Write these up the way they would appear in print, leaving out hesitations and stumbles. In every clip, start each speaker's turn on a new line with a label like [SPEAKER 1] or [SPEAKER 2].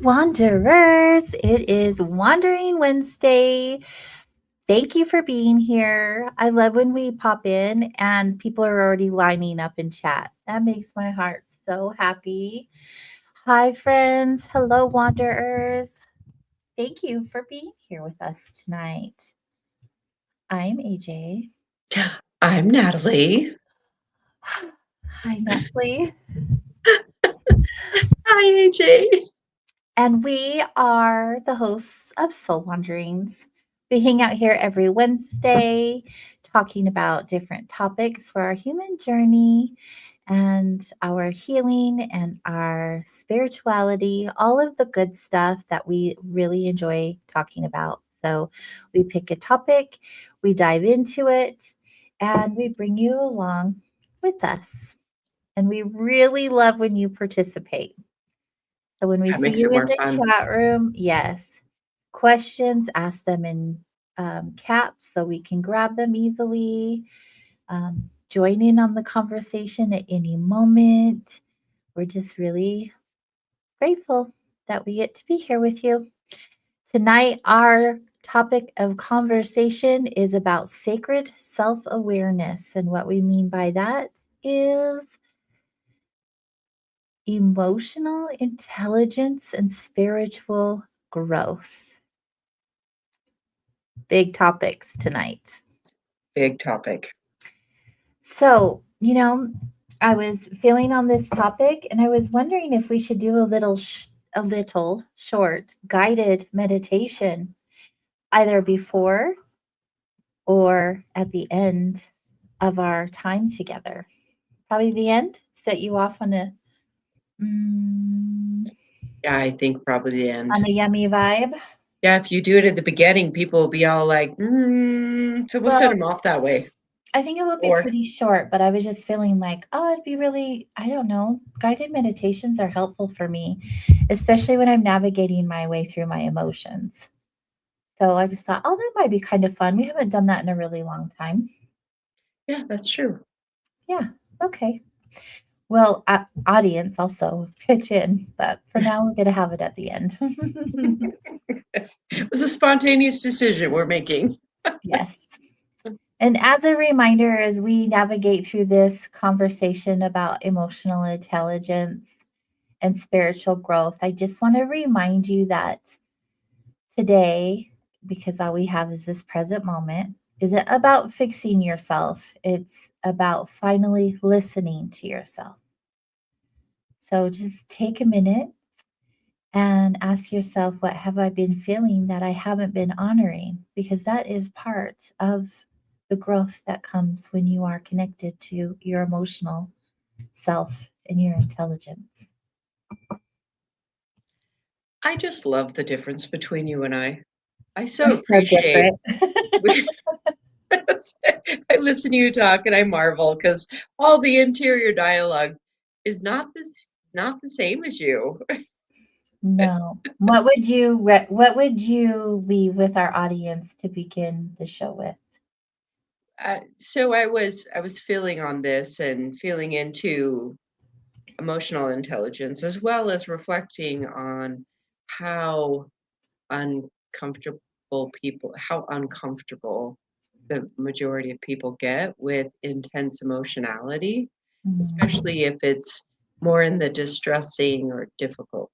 [SPEAKER 1] Wanderers. It is Wandering Wednesday. Thank you for being here. I love when we pop in and people are already lining up in chat. That makes my heart so happy. Hi, friends. Hello, Wanderers. Thank you for being here with us tonight. I'm AJ.
[SPEAKER 2] I'm Natalie.
[SPEAKER 1] Hi, Natalie.
[SPEAKER 2] Hi, AJ.
[SPEAKER 1] And we are the hosts of Soul Wanderings. We hang out here every Wednesday talking about different topics for our human journey and our healing and our spirituality, all of the good stuff that we really enjoy talking about. So we pick a topic, we dive into it, and we bring you along with us. And we really love when you participate. So when we
[SPEAKER 2] That
[SPEAKER 1] see
[SPEAKER 2] makes
[SPEAKER 1] you
[SPEAKER 2] it
[SPEAKER 1] in
[SPEAKER 2] more
[SPEAKER 1] the
[SPEAKER 2] fun.
[SPEAKER 1] chat room, yes, questions, ask them in caps so we can grab them easily. Join in on the conversation at any moment. We're just really grateful that we get to be here with you. Tonight, our topic of conversation is about sacred self awareness. And what we mean by that is emotional intelligence and spiritual growth. Big topics tonight.
[SPEAKER 2] Big topic.
[SPEAKER 1] So, I was feeling on this topic and I was wondering if we should do a little short guided meditation either before or at the end of our time together. Probably the end. Set you off mm,
[SPEAKER 2] Yeah, I think probably the end.
[SPEAKER 1] on a yummy vibe.
[SPEAKER 2] Yeah, if you do it at the beginning, people will be all like, so we'll send
[SPEAKER 1] Well,
[SPEAKER 2] them off that way.
[SPEAKER 1] I think it would be
[SPEAKER 2] Or,
[SPEAKER 1] pretty short, but I was just feeling like, oh, it'd be really, I don't know, guided meditations are helpful for me, especially when I'm navigating my way through my emotions. So I just thought, oh, that might be kind of fun. We haven't done that in a really long time.
[SPEAKER 2] yeah, that's true.
[SPEAKER 1] Yeah. Okay. Well, audience also pitch in, but for now, we're going to have it at the end.
[SPEAKER 2] It was a spontaneous decision we're making.
[SPEAKER 1] Yes. And as a reminder, as we navigate through this conversation about emotional intelligence and spiritual growth, I just want to remind you that today, because all we have is this present moment, isn't about fixing yourself. It's about finally listening to yourself. So just take a minute and ask yourself, what have I been feeling that I haven't been honoring? Because that is part of the growth that comes when you are connected to your emotional self and your intelligence.
[SPEAKER 2] I just love the difference between you and I. I
[SPEAKER 1] We're
[SPEAKER 2] so
[SPEAKER 1] so
[SPEAKER 2] appreciate
[SPEAKER 1] different.
[SPEAKER 2] we I listen to you talk and I marvel because all the interior dialogue is not the same as you.
[SPEAKER 1] No. What would you leave with our audience to begin the show with?
[SPEAKER 2] So I was feeling on this and feeling into emotional intelligence as well as reflecting on how how uncomfortable the majority of people get with intense emotionality,
[SPEAKER 1] Mm,
[SPEAKER 2] especially if it's more in the distressing or difficult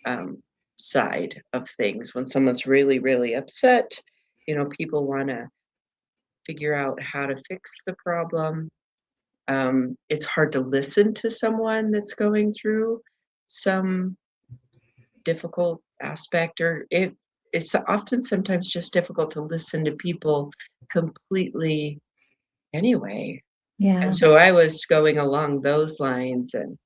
[SPEAKER 2] um, side of things. When someone's really, really upset, people want to figure out how to fix the problem. It's hard to listen to someone that's going through some difficult aspect, or it's often sometimes just difficult to listen to people completely anyway. And
[SPEAKER 1] yeah.
[SPEAKER 2] so I was going along those lines and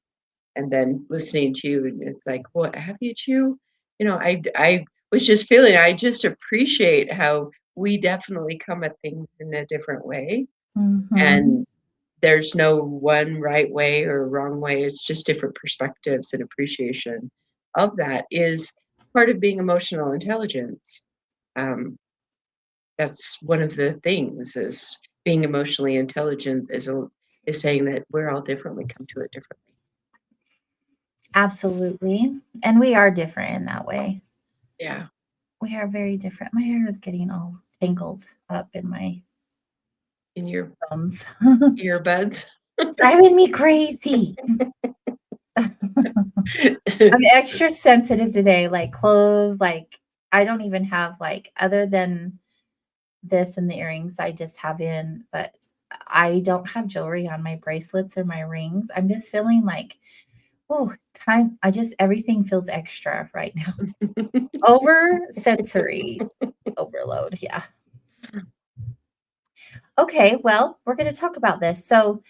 [SPEAKER 2] then listening to you, and it's like, what have you two? I was just feeling, I just appreciate how we definitely come at things in a different way.
[SPEAKER 1] Mhm.
[SPEAKER 2] And there's no one right way or wrong way. It's just different perspectives, and appreciation of that is part of being emotional intelligence. Um, that's one of the things is being emotionally intelligent is saying that we're all different. We come to it differently.
[SPEAKER 1] Absolutely. And we are different in that way.
[SPEAKER 2] Yeah,
[SPEAKER 1] We are very different. My hair is getting all tangled up in my
[SPEAKER 2] in your
[SPEAKER 1] thumbs.
[SPEAKER 2] earbuds.
[SPEAKER 1] Driving me crazy. I'm extra sensitive today, like clothes, like I don't even have like other than this and the earrings I just have in, but I don't have jewelry on my bracelets or my rings. I'm just feeling like, oh, time. I just everything feels extra right now. Over sensory overload. Yeah. Okay, well, we're going to talk about this. So,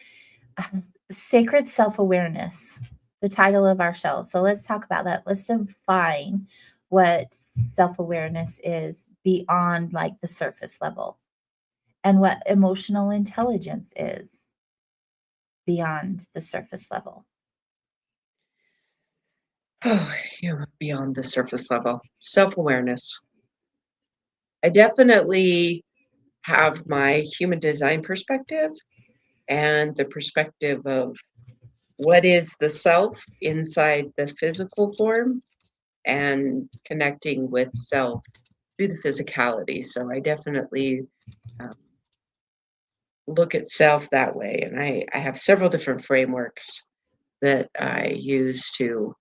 [SPEAKER 1] sacred self awareness, the title of our show. So, let's talk about that. Let's define what self awareness is beyond like the surface level and what emotional intelligence is beyond the surface level.
[SPEAKER 2] Oh, you're beyond the surface level. Self-awareness. I definitely have my human design perspective and the perspective of what is the self inside the physical form and connecting with self through the physicality. So I definitely um, look at self that way. And I have several different frameworks that I use to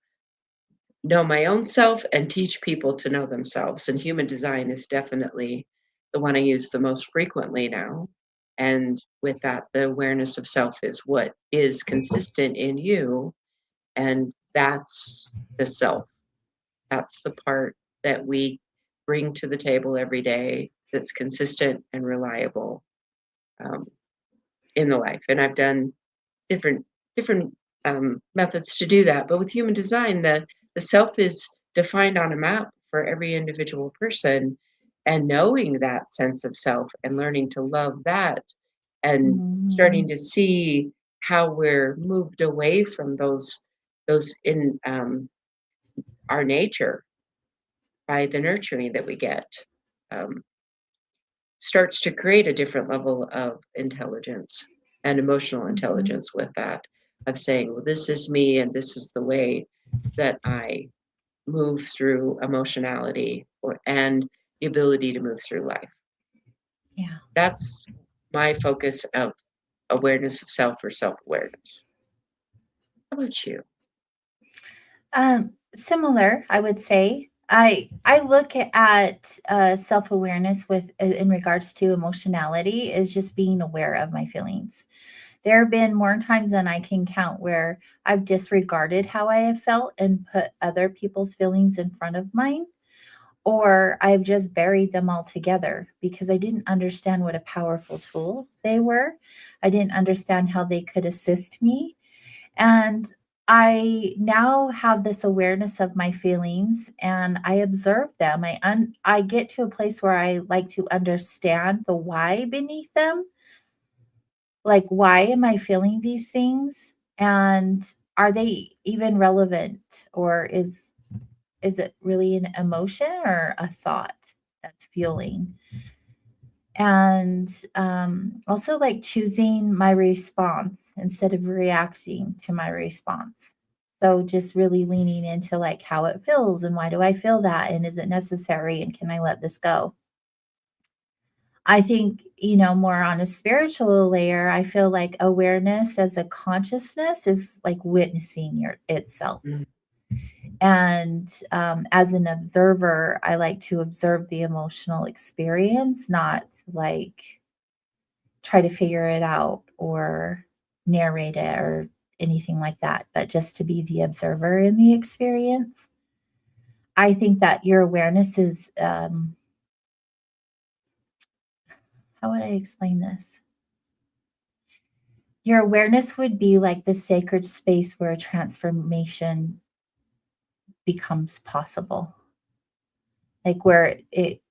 [SPEAKER 2] know my own self and teach people to know themselves. And human design is definitely the one I use the most frequently now. And with that, the awareness of self is what is consistent in you. And that's the self. That's the part that we bring to the table every day that's consistent and reliable um, in the life. And I've done different methods to do that. But with human design, the self is defined on a map for every individual person, and knowing that sense of self and learning to love that, and starting
[SPEAKER 1] Mhm.
[SPEAKER 2] to see how we're moved away from those in our nature by the nurturing that we get. Um, Starts to create a different level of intelligence and emotional
[SPEAKER 1] Mhm.
[SPEAKER 2] intelligence with that, of saying, well, this is me and this is the way that I move through emotionality and the ability to move through life.
[SPEAKER 1] Yeah.
[SPEAKER 2] That's my focus of awareness of self or self-awareness. How about you?
[SPEAKER 1] Similar, I would say. I look at self awareness with in regards to emotionality is just being aware of my feelings. There have been more times than I can count where I've disregarded how I have felt and put other people's feelings in front of mine, or I've just buried them all together because I didn't understand what a powerful tool they were. I didn't understand how they could assist me, and I now have this awareness of my feelings and I observe them. I get to a place where I like to understand the why beneath them. Like, why am I feeling these things? And are they even relevant, or is it really an emotion or a thought that's fueling? And also like choosing my response instead of reacting to my response. So just really leaning into like how it feels and why do I feel that and is it necessary and can I let this go? I think, more on a spiritual layer, I feel like awareness as a consciousness is like witnessing itself.
[SPEAKER 2] Mm,
[SPEAKER 1] And as an observer, I like to observe the emotional experience, not like try to figure it out or narrate it or anything like that, but just to be the observer in the experience. I think that your awareness is, how would I explain this? Your awareness would be like the sacred space where a transformation becomes possible. Like where it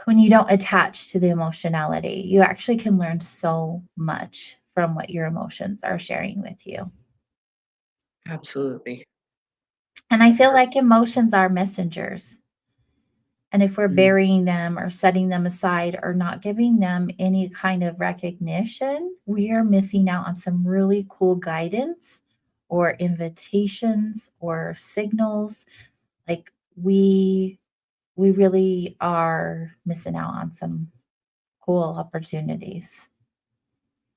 [SPEAKER 1] when you don't attach to the emotionality, you actually can learn so much from what your emotions are sharing with you.
[SPEAKER 2] absolutely.
[SPEAKER 1] And I feel like emotions are messengers. And if we're
[SPEAKER 2] Mm,
[SPEAKER 1] burying them or setting them aside or not giving them any kind of recognition, we are missing out on some really cool guidance or invitations or signals. Like we really are missing out on some cool opportunities.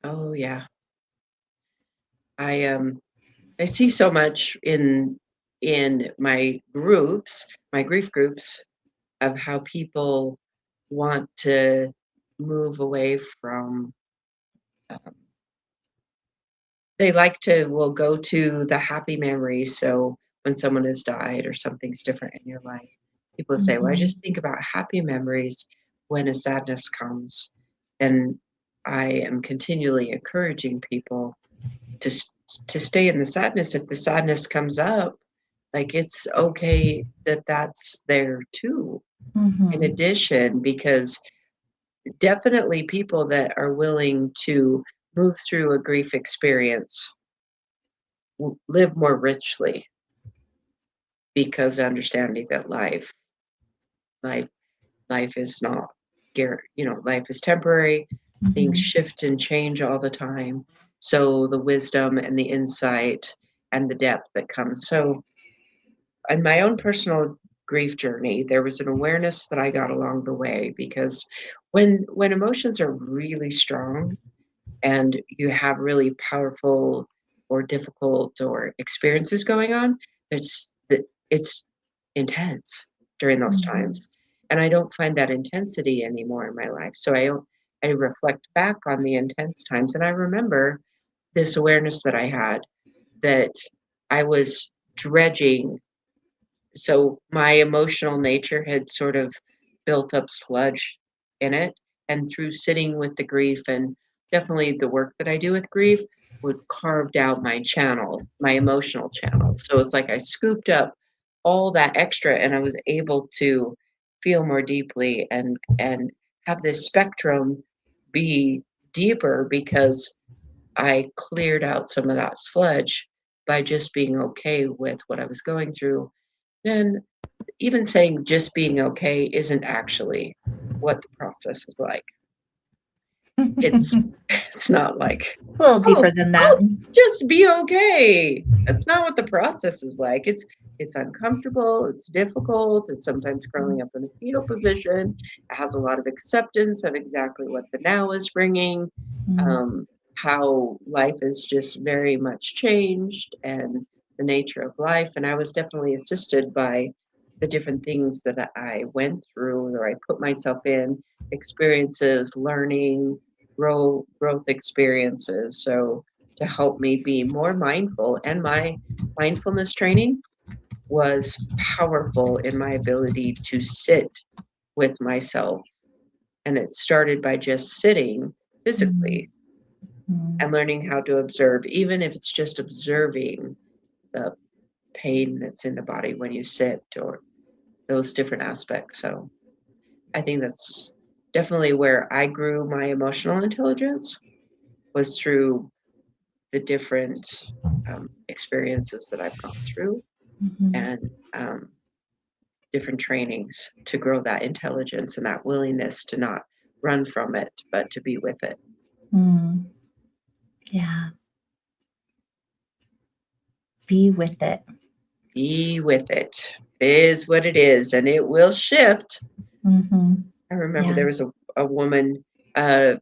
[SPEAKER 2] Oh, yeah. I see so much in my grief groups, of how people want to move away from, um, they like to will go to the happy memories. So when someone has died or something's different in your life, people say, "Well, I
[SPEAKER 1] Mhm,
[SPEAKER 2] just think about happy memories when a sadness comes." And I am continually encouraging people to to stay in the sadness if the sadness comes up. Like, it's okay that that's there too, in
[SPEAKER 1] mhm,
[SPEAKER 2] addition, because definitely people that are willing to move through a grief experience live more richly, because understanding that life life is not life is temporary. Things
[SPEAKER 1] mhm,
[SPEAKER 2] shift and change all the time. So the wisdom and the insight and the depth that comes. So in my own personal grief journey, there was an awareness that I got along the way, because when emotions are really strong and you have really powerful or difficult or experiences going on, it's intense during those
[SPEAKER 1] mhm,
[SPEAKER 2] times. And I don't find that intensity anymore in my life. So I reflect back on the intense times, and I remember this awareness that I had, that I was dredging. So my emotional nature had sort of built up sludge in it, and through sitting with the grief, and definitely the work that I do with grief, would carved out my channels, my emotional channels. So it's like I scooped up all that extra, and I was able to feel more deeply, and have this spectrum be deeper, because I cleared out some of that sludge by just being okay with what I was going through. And even saying just being okay isn't actually what the process is like. It's it's not like,
[SPEAKER 1] a little
[SPEAKER 2] "Oh,
[SPEAKER 1] deeper than that.
[SPEAKER 2] I'll just be okay." That's not what the process is like. It's uncomfortable, it's difficult, it's sometimes curling up in a fetal position. It has a lot of acceptance of exactly what the now is bringing,
[SPEAKER 1] Mm,
[SPEAKER 2] um, how life is just very much changed, and the nature of life. And I was definitely assisted by the different things that I went through, or I put myself in, experiences, learning, growth experiences, so to help me be more mindful. And my mindfulness training was powerful in my ability to sit with myself, and it started by just sitting
[SPEAKER 1] mm,
[SPEAKER 2] physically
[SPEAKER 1] mm,
[SPEAKER 2] and learning how to observe, even if it's just observing the pain that's in the body when you sit, or those different aspects. So I think that's definitely where I grew my emotional intelligence, was through the different, experiences that I've gone through,
[SPEAKER 1] mhm,
[SPEAKER 2] and, different trainings to grow that intelligence and that willingness to not run from it, but to be with it.
[SPEAKER 1] mm. Yeah, be with it.
[SPEAKER 2] Be with it. It is what it is, and it will shift.
[SPEAKER 1] Mhm.
[SPEAKER 2] I remember
[SPEAKER 1] Yeah.
[SPEAKER 2] there was a woman, a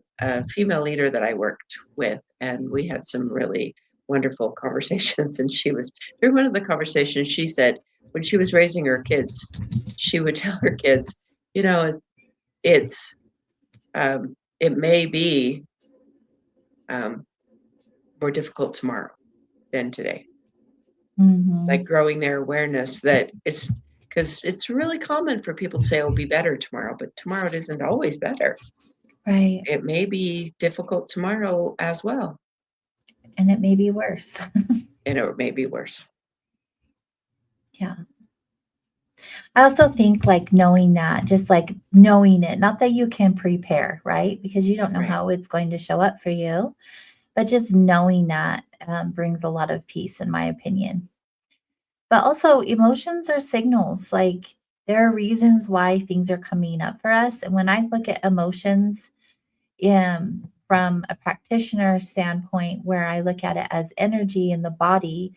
[SPEAKER 2] female leader that I worked with, and we had some really wonderful conversations. And she was during one of the conversations, she said when she was raising her kids, she would tell her kids, you know, it's it may be um, more difficult tomorrow than today. Like
[SPEAKER 1] Mhm.
[SPEAKER 2] growing their awareness that it's, because it's really common for people to say it'll be better tomorrow, but tomorrow isn't always better.
[SPEAKER 1] Right.
[SPEAKER 2] It may be difficult tomorrow as well,
[SPEAKER 1] And it may be worse.
[SPEAKER 2] and it may be worse.
[SPEAKER 1] Yeah. I also think, like, knowing that, just, like, knowing it, not that you can prepare, right? Because you don't know
[SPEAKER 2] Right.
[SPEAKER 1] how it's going to show up for you, but just knowing that, brings a lot of peace, in my opinion. But also, emotions are signals, like, there are reasons why things are coming up for us, and when I look at emotions, from a practitioner standpoint where I look at it as energy in the body.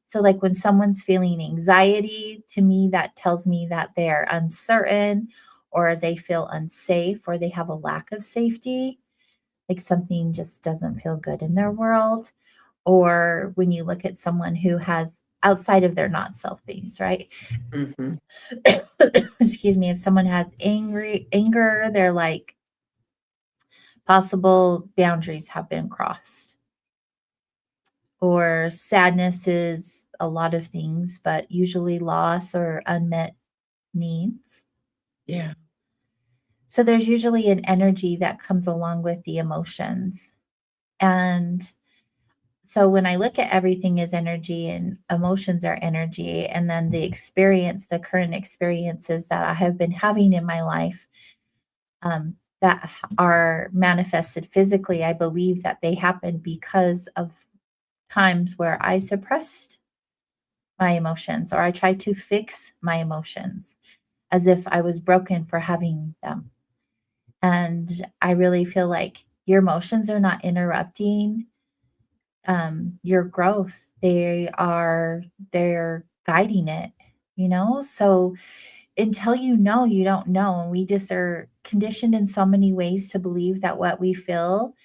[SPEAKER 1] So, like when someone's feeling anxiety, to me, that tells me that they're uncertain or they feel unsafe or they have a lack of safety, like something just doesn't feel good in their world. Or when you look at someone who has outside of their not self things, right?
[SPEAKER 2] Mhm.
[SPEAKER 1] Excuse me, if someone has anger, they're like possible boundaries have been crossed. Or sadness is a lot of things, but usually loss or unmet needs.
[SPEAKER 2] Yeah.
[SPEAKER 1] So there's usually an energy that comes along with the emotions. And so when I look at everything as energy and emotions are energy, and then the current experiences that I have been having in my life that are manifested physically, I believe that they happen because of times where I suppressed my emotions or I tried to fix my emotions as if I was broken for having them. And I really feel like your emotions are not interrupting your growth. They're guiding it, you know? So until you know, you don't know. And we just are conditioned in so many ways to believe that what we feel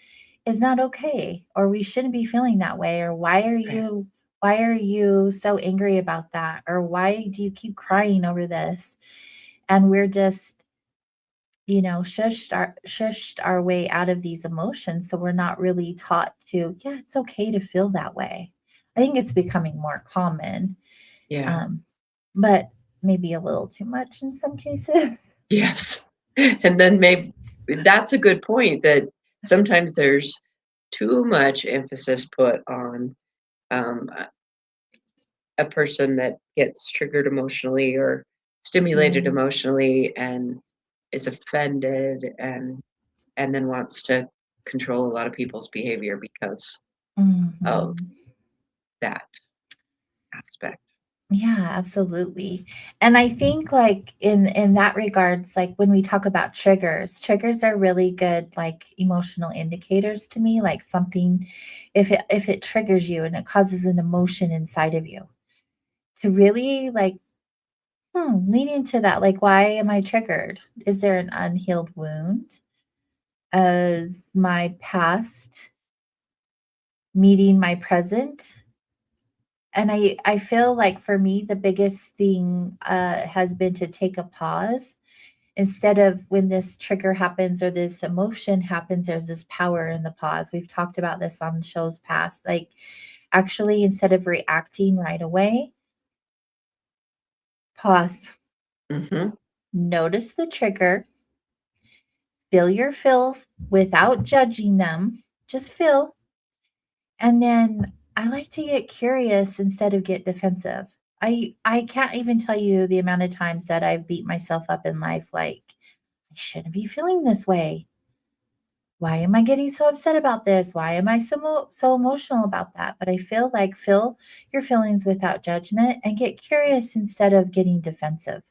[SPEAKER 1] is not okay or we shouldn't be feeling that way or
[SPEAKER 2] Right.
[SPEAKER 1] why are you so angry about that or why do you keep crying over this? And we're just, you know, shushed our way out of these emotions, so we're not really taught to, yeah, it's okay to feel that way. I think it's becoming more common,
[SPEAKER 2] Yeah.
[SPEAKER 1] um, but maybe a little too much in some cases.
[SPEAKER 2] Yes. And then maybe that's a good point that sometimes there's too much emphasis put on a person that gets triggered emotionally or stimulated
[SPEAKER 1] Mm,
[SPEAKER 2] emotionally and is offended and then wants to control a lot of people's behavior because of
[SPEAKER 1] mhm.
[SPEAKER 2] that aspect.
[SPEAKER 1] Yeah, absolutely. And I think like in that regards, like when we talk about triggers are really good like emotional indicators to me, like something if it triggers you and it causes an emotion inside of you to really like lean into that. Like, why am I triggered? Is there an unhealed wound of my past meeting my present? And I feel like for me, the biggest thing, has been to take a pause. Instead of when this trigger happens or this emotion happens, there's this power in the pause. We've talked about this on shows past. Like, actually, instead of reacting right away, pause,
[SPEAKER 2] Mhm.
[SPEAKER 1] notice the trigger, feel your feels without judging them, just feel. And then I like to get curious instead of get defensive. I can't even tell you the amount of times that I've beat myself up in life like I shouldn't be feeling this way. Why am I getting so upset about this? Why am I so emotional about that? But I feel like feel your feelings without judgment and get curious instead of getting defensive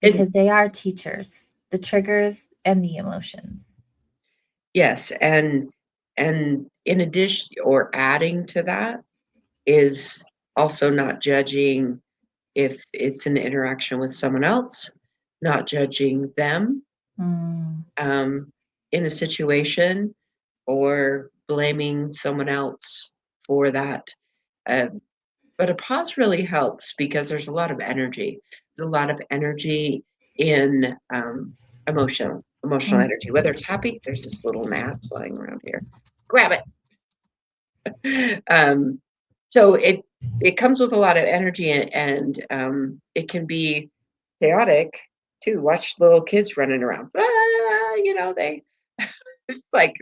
[SPEAKER 2] And
[SPEAKER 1] because they are teachers, the triggers and the emotions.
[SPEAKER 2] yes, and in addition or adding to that is also not judging if it's an interaction with someone else, not judging them
[SPEAKER 1] Mm,
[SPEAKER 2] um, in a situation or blaming someone else for that. Um, but a pause really helps because there's a lot of energy. There's a lot of energy in emotional energy.
[SPEAKER 1] mm,
[SPEAKER 2] Whether it's happy, there's this little gnat flying around here. Grab it. Um, so it comes with a lot of energy and it can be chaotic too. Watch little kids running around. Ah, you know, they it's like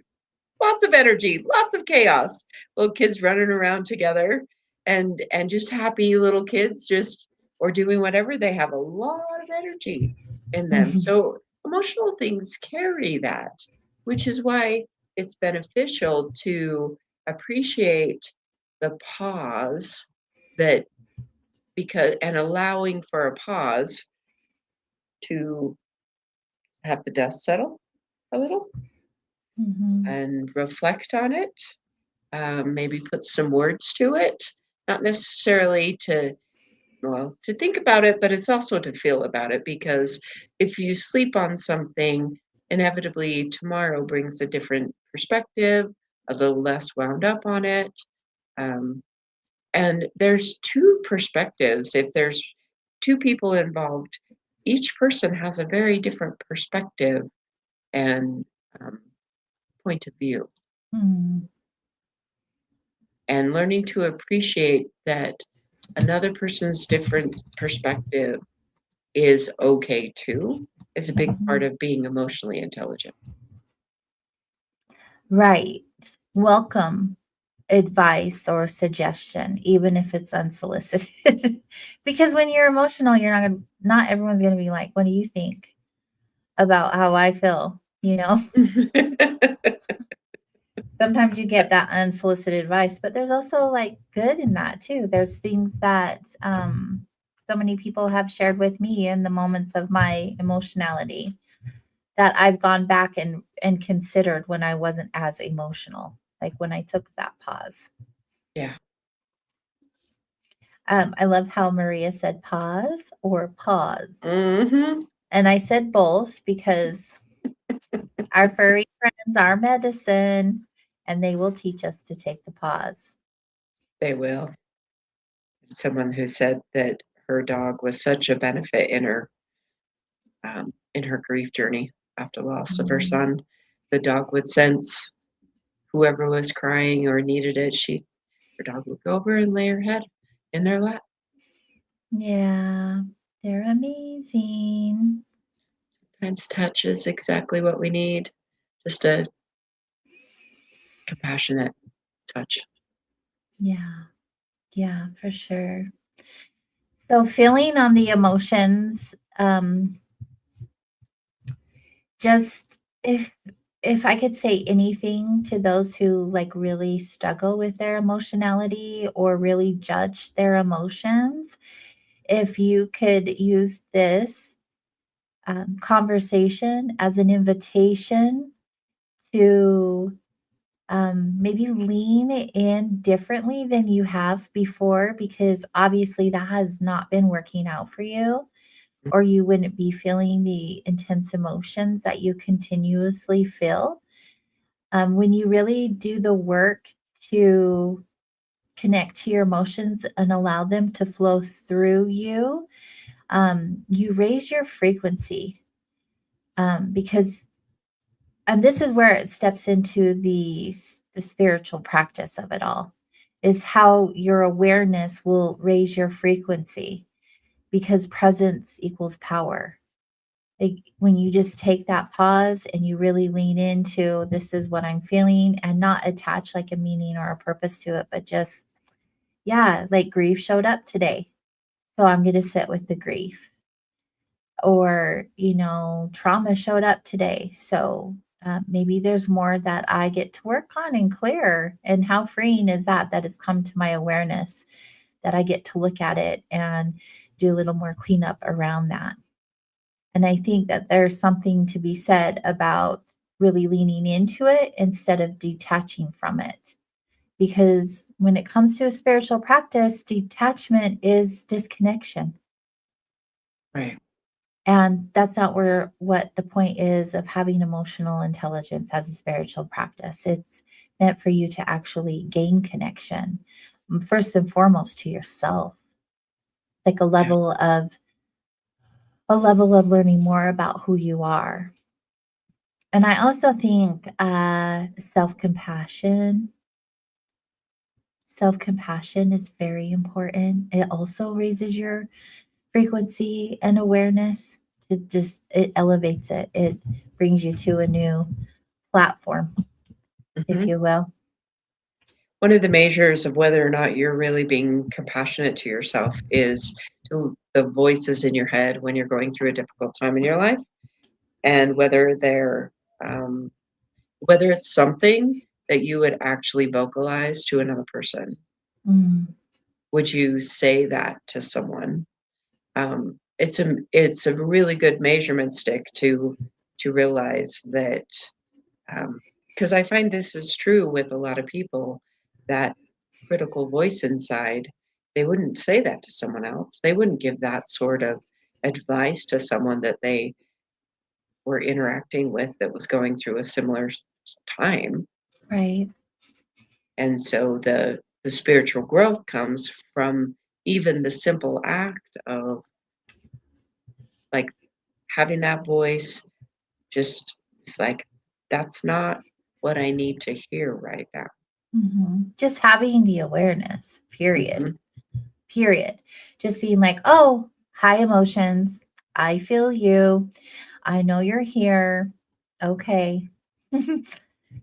[SPEAKER 2] lots of energy, lots of chaos. Little kids running around together and just happy little kids just or doing whatever. They have a lot of energy in them.
[SPEAKER 1] mhm,
[SPEAKER 2] So emotional things carry that, which is why it's beneficial to appreciate the pause that because and allowing for a pause to have the dust settle a little
[SPEAKER 1] Mhm.
[SPEAKER 2] and reflect on it. Maybe put some words to it, not necessarily to think about it, but it's also to feel about it because if you sleep on something, inevitably tomorrow brings a different perspective, a little less wound up on it. Um, and there's two perspectives. If there's two people involved, each person has a very different perspective and um, point of view.
[SPEAKER 1] Mm.
[SPEAKER 2] And learning to appreciate that another person's different perspective is okay too is a big part
[SPEAKER 1] Mhm.
[SPEAKER 2] of being emotionally intelligent.
[SPEAKER 1] Right. Welcome advice or suggestion, even if it's unsolicited. Because when you're emotional, you're not everyone's gonna be like, "What do you think about how I feel?" You know? Sometimes you get that unsolicited advice, but there's also, like, good in that too. There's things that, so many people have shared with me in the moments of my emotionality that I've gone back and considered when I wasn't as emotional, like, when I took that pause.
[SPEAKER 2] Yeah.
[SPEAKER 1] I love how Maria said pause or pause,
[SPEAKER 2] Hmm.
[SPEAKER 1] and I said both because our furry friends are medicine, and they will teach us to take the pause.
[SPEAKER 2] They will. Someone who said that her dog was such a benefit in her grief journey after loss of her
[SPEAKER 1] Mm.
[SPEAKER 2] son. The dog would sense whoever was crying or needed it. Her dog would go over and lay her head in their lap.
[SPEAKER 1] Yeah, they're amazing.
[SPEAKER 2] Sometimes touch is exactly what we need. Just a compassionate touch.
[SPEAKER 1] Yeah, yeah, for sure. So feeling on the emotions, just if I could say anything to those who, like, really struggle with their emotionality or really judge their emotions, if you could use this, conversation as an invitation to, maybe lean in differently than you have before, because obviously that has not been working out for you, or you wouldn't be feeling the intense emotions that you continuously feel. When you really do the work to connect to your emotions and allow them to flow through you, you raise your frequency, because and this is where it steps into the spiritual practice of it all, is how your awareness will raise your frequency, because presence equals power. Like, when you just take that pause and you really lean into, "This is what I'm feeling," and not attach, like, a meaning or a purpose to it, but just, yeah, like, grief showed up today, so I'm gonna sit with the grief. Or, trauma showed up today, so, maybe there's more that I get to work on and clear, and how freeing is that, that it's come to my awareness, that I get to look at it and do a little more cleanup around that. And I think that there's something to be said about really leaning into it instead of detaching from it. Because when it comes to a spiritual practice, detachment is disconnection.
[SPEAKER 2] Right.
[SPEAKER 1] And that's not where what the point is of having emotional intelligence as a spiritual practice. It's meant for you to actually gain connection, first and foremost to yourself, like
[SPEAKER 2] Yeah.
[SPEAKER 1] a level of learning more about who you are. And I also think, self-compassion is very important. It also raises your frequency and awareness. It elevates it. It brings you to a new platform, if
[SPEAKER 2] Hmm.
[SPEAKER 1] you will.
[SPEAKER 2] One of the measures of whether or not you're really being compassionate to yourself is the voices in your head when you're going through a difficult time in your life, and um, whether it's something that you would actually vocalize to another person.
[SPEAKER 1] Mm,
[SPEAKER 2] Would you say that to someone? It's a really good measurement stick to realize that, because I find this is true with a lot of people, that critical voice inside, they wouldn't say that to someone else. They wouldn't give that sort of advice to someone that they were interacting with that was going through a similar time.
[SPEAKER 1] Right.
[SPEAKER 2] And so the spiritual growth comes from even the simple act of like having that voice just it's like that's not what I need to hear right now.
[SPEAKER 1] Just having the awareness, period.
[SPEAKER 2] Mhm.
[SPEAKER 1] Period. Just being like, oh, high emotions. I feel you. I know you're here. Okay.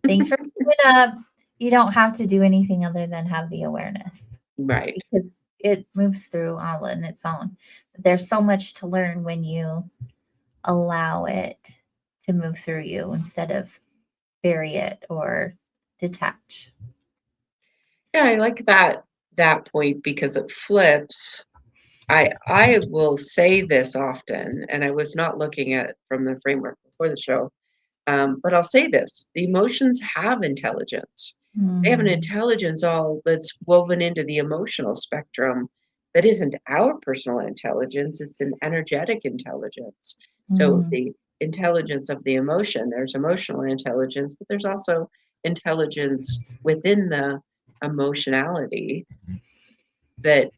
[SPEAKER 1] Thanks for coming up. You don't have to do anything other than have the awareness
[SPEAKER 2] Right.
[SPEAKER 1] because it moves through all on its own. But there's so much to learn when you allow it to move through you instead of bury it or detach.
[SPEAKER 2] Yeah, I like that point because it flips. I will say this often, and I was not looking at it from the framework before the show. But I'll say this, the emotions have intelligence. They have an
[SPEAKER 1] Mm,
[SPEAKER 2] intelligence all that's woven into the emotional spectrum that isn't our personal intelligence, it's an energetic intelligence. So
[SPEAKER 1] mm,
[SPEAKER 2] the intelligence of the emotion, there's emotional intelligence, but there's also intelligence within the emotionality that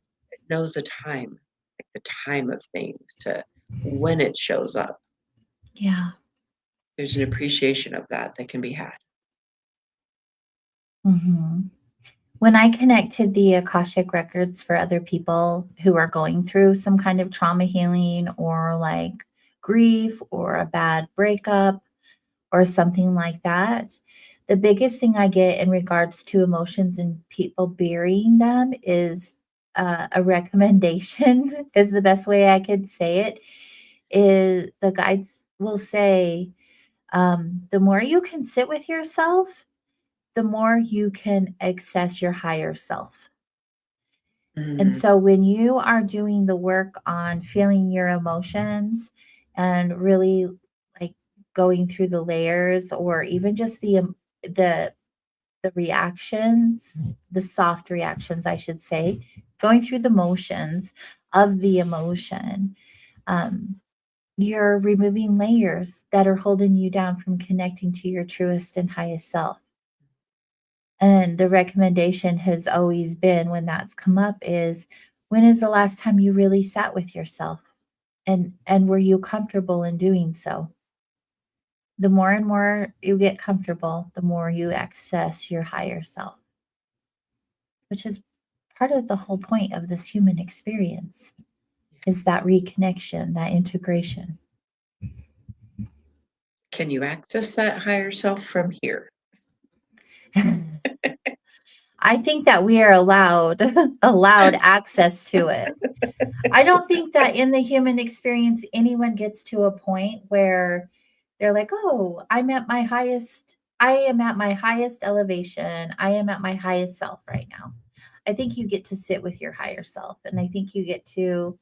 [SPEAKER 2] knows a time, like the time of things to when it shows up.
[SPEAKER 1] yeah.
[SPEAKER 2] There's an appreciation of that that can be had.
[SPEAKER 1] hmm When I connected the Akashic records for other people who are going through some kind of trauma healing or like grief or a bad breakup or something like that, the biggest thing I get in regards to emotions and people burying them is a recommendation, is the best way I could say it. Is the guides will say, the more you can sit with yourself, the more you can access your higher self. And
[SPEAKER 2] Mhm.
[SPEAKER 1] so when you are doing the work on feeling your emotions and really like going through the layers or even just the the reactions, the soft reactions I should say, going through the motions of the emotion, um, you're removing layers that are holding you down from connecting to your truest and highest self. And the recommendation has always been when that's come up is when is the last time you really sat with yourself and were you comfortable in doing so? The more and more you get comfortable, the more you access your higher self, which is part of the whole point of this human experience is that reconnection, that integration.
[SPEAKER 2] Can you access that higher self from here?
[SPEAKER 1] I think that we are allowed allowed access to it. I don't think that in the human experience anyone gets to a point where they're like, "Oh, I am at my highest elevation. I am at my highest self right now." I think you get to sit with your higher self, and I think you get to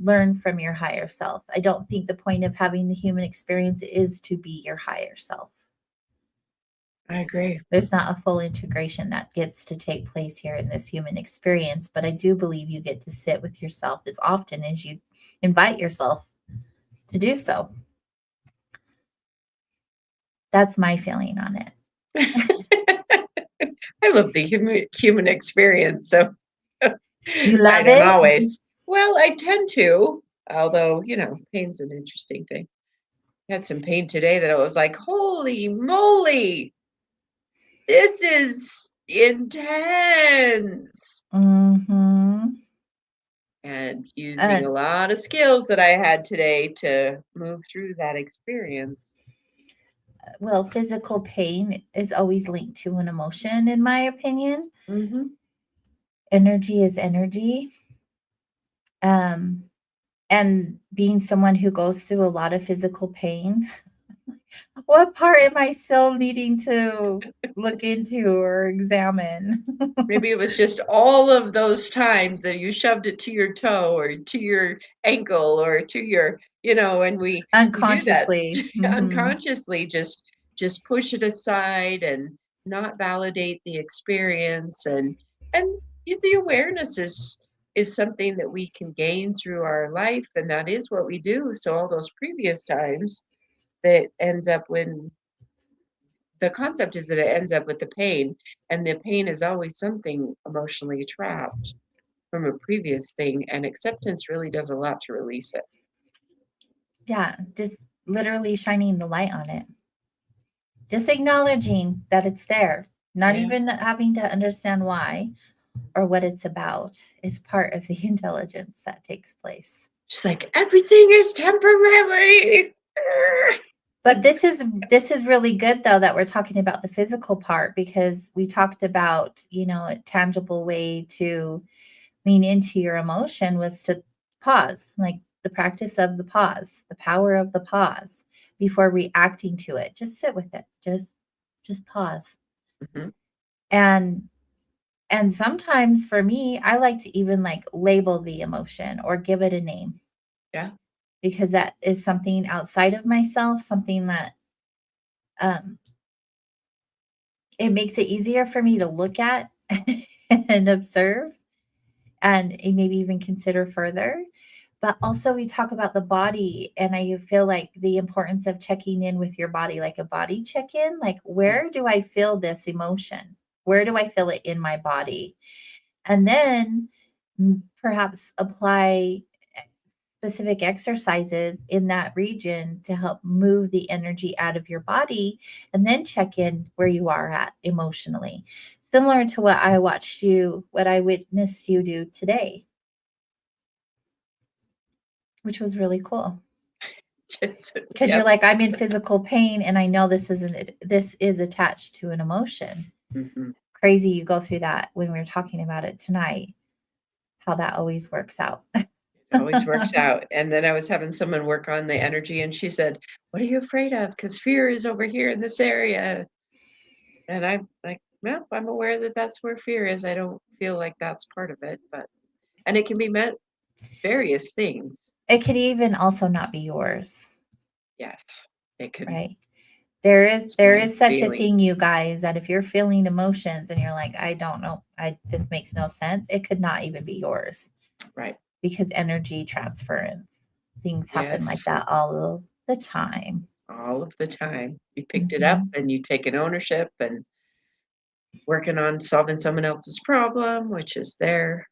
[SPEAKER 1] learn from your higher self. I don't think the point of having the human experience is to be your higher self.
[SPEAKER 2] I agree.
[SPEAKER 1] There's not a full integration that gets to take place here in this human experience, but I do believe you get to sit with yourself as often as you invite yourself to do so. That's my feeling on it.
[SPEAKER 2] I love the human experience, so
[SPEAKER 1] You
[SPEAKER 2] I
[SPEAKER 1] love
[SPEAKER 2] don't
[SPEAKER 1] it?
[SPEAKER 2] always. Well, I tend to, although, pain's an interesting thing. I had some pain today that I was like, "Holy moly, this is intense."
[SPEAKER 1] Mhm.
[SPEAKER 2] And using
[SPEAKER 1] Uh,
[SPEAKER 2] a lot of skills that I had today to move through that experience.
[SPEAKER 1] well, physical pain is always linked to an emotion, in my opinion.
[SPEAKER 2] Mhm.
[SPEAKER 1] Energy is energy. Um, and being someone who goes through a lot of physical pain, What part am I still needing to look into or examine?
[SPEAKER 2] Maybe it was just all of those times that you shoved it to your toe or to your ankle or to your, and we do that
[SPEAKER 1] Unconsciously. Mhm.
[SPEAKER 2] unconsciously, just push it aside and not validate the experience. And the awareness is something that we can gain through our life, and that is what we do. So all those previous times that ends up when the concept is that it ends up with the pain, and the pain is always something emotionally trapped from a previous thing, and acceptance really does a lot to release it.
[SPEAKER 1] Yeah, just literally shining the light on it. Just acknowledging that it's there, not
[SPEAKER 2] Yeah.
[SPEAKER 1] even having to understand why or what it's about is part of the intelligence that takes place.
[SPEAKER 2] Just like everything is temporary.
[SPEAKER 1] But this is really good though that we're talking about the physical part because we talked about, a tangible way to lean into your emotion was to pause, like the practice of the pause, the power of the pause before reacting to it. Just sit with it. Just pause.
[SPEAKER 2] Mhm.
[SPEAKER 1] And and sometimes for me, I like to even like label the emotion or give it a name
[SPEAKER 2] Yeah.
[SPEAKER 1] because that is something outside of myself, something that um it makes it easier for me to look at and observe and maybe even consider further. But also, we talk about the body, and I feel like the importance of checking in with your body, like a body check in, like
[SPEAKER 2] Mm.
[SPEAKER 1] where do I feel this emotion? Where do I feel it in my body? And then perhaps apply specific exercises in that region to help move the energy out of your body and then check in where you are at emotionally. Similar to what I witnessed you do today, which was really cool.
[SPEAKER 2] Just,
[SPEAKER 1] Because you're
[SPEAKER 2] yep.
[SPEAKER 1] like, I'm in physical pain and I know this is attached to an emotion.
[SPEAKER 2] Hmm.
[SPEAKER 1] Crazy you go through that when we were talking about it tonight, how that always works out.
[SPEAKER 2] It always works out. And then I was having someone work on the energy, and she said, "What are you afraid of? Because fear is over here in this area." And I'm like, "Well, I'm aware that that's where fear is. I don't feel like that's part of it, but," and it can be meant various things.
[SPEAKER 1] It could even also not be yours,
[SPEAKER 2] Yes, it can.
[SPEAKER 1] right? There is
[SPEAKER 2] It's
[SPEAKER 1] there
[SPEAKER 2] my
[SPEAKER 1] is such a
[SPEAKER 2] feeling.
[SPEAKER 1] thing, you guys, that if you're feeling emotions and you're like, I don't know, I this makes no sense, it could not even be yours
[SPEAKER 2] Right.
[SPEAKER 1] because energy transference, things happen like
[SPEAKER 2] Yes.
[SPEAKER 1] that all the time.
[SPEAKER 2] All of the time. You picked it up
[SPEAKER 1] Mhm.
[SPEAKER 2] and you taken ownership and working on solving someone else's problem, which is their